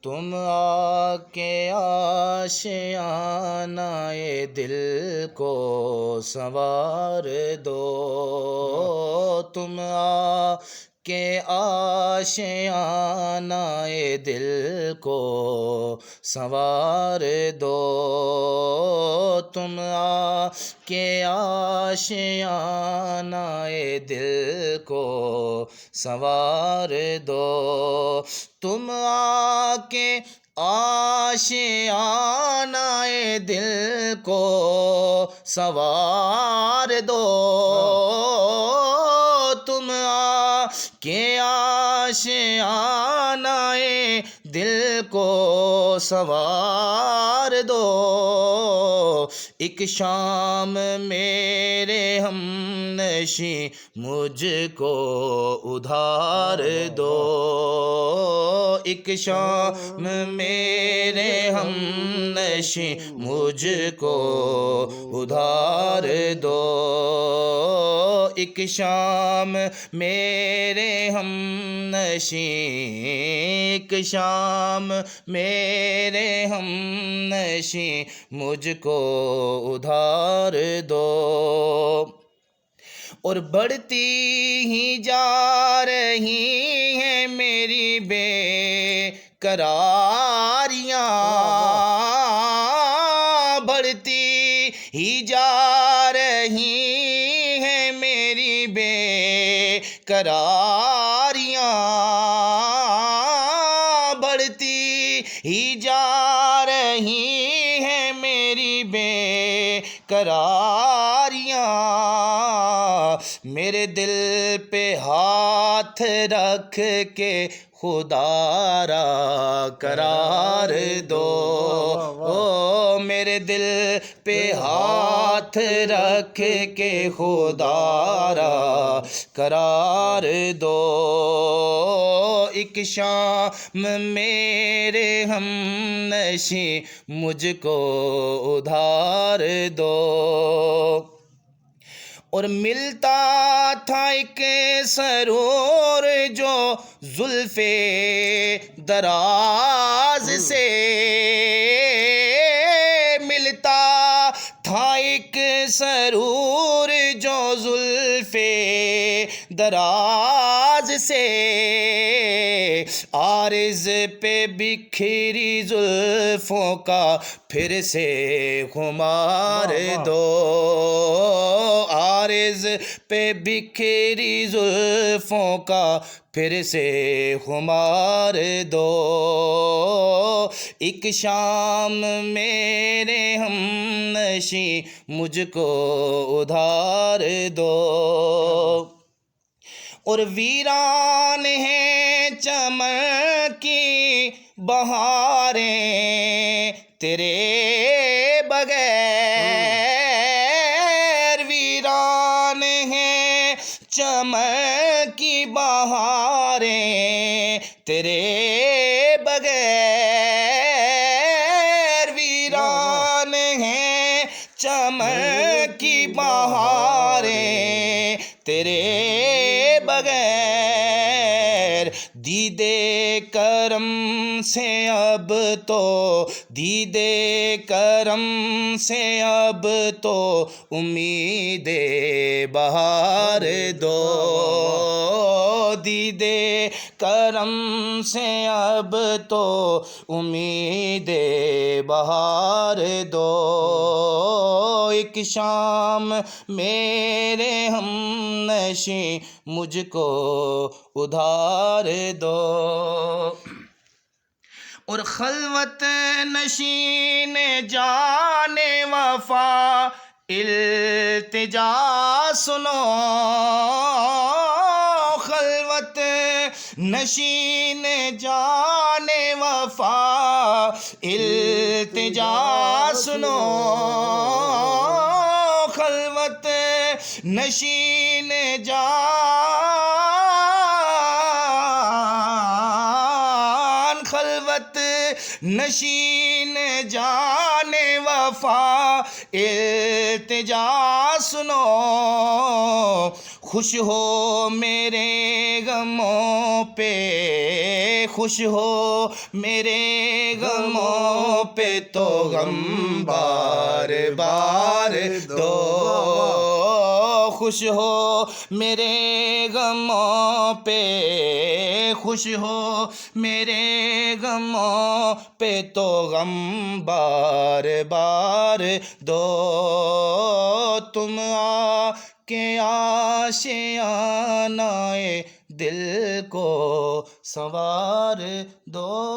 تم آ کے آشیانہ دل کو سنوار دو، تم آ کے آشیانہ دل کو سنوار دو، تم آ کے آشیانہ دل کو سنوار دو، تم آ کے آشیانہ دل کو سنوار دو، تم آ کے آشیانہ دل کو سنوار دو، ایک شام میرے ہم نشیں مجھ کو ادھار دو، ایک شام میرے ہم نشیں مجھ کو ادھار دو، ایک شام میرے ہم نشیں، ایک شام میرے ہم نشیں مجھ کو ادھار دو، اور بڑھتی ہی جا رہی ہیں میری بے قراریاں، بڑھتی ہی جا رہی ہیں میری بے قراریاں، بڑھتی ہی جا رہی ہیں میری بے قراریاں، میرے دل پہ ہاتھ رکھ کے خدا را قرار دو، میرے دل پہ ہاتھ رکھ کے خدا را قرار دو، ایک شام میرے ہم نشیں مجھ کو ادھار دو، اور ملتا تھا ایک سرور جو زلف دراز سے، ملتا تھا ایک سرور جو زلف دراز سے، عارض پہ بکھری زلفوں کا پھر سے خمار دو، عارض پہ بکھری زلفوں کا پھر سے خمار دو، ایک شام میرے ہم نشیں مجھ کو ادھار دو، اور ویران ہیں چمن کی بہاریں تیرے بغیر، ویران ہیں چمن کی بہاریں تیرے بغیر، ویران ہیں چمن کی بہاریں تیرے بغیر، دیدے کرم سے اب تو، دیدے کرم سے اب تو امید بہار دو، دیدے کرم سے اب تو امید بہار دو، ایک شام میرے ہم نشیں مجھ کو ادھار دو، اور خلوت نشین جان وفا التجا سنو، خلوت نشین جان وفا التجا سنو، خلوت نشین جان، خلوت نشین جان وفا التجا سنو، خوش ہو میرے غموں پہ، خوش ہو میرے غموں پہ تو غم بار بار دو، خوش ہو میرے غموں پہ، خوش ہو میرے غموں پہ تو غم بار بار دو، تم آ کے آشیانہ دل کو سنوار دو۔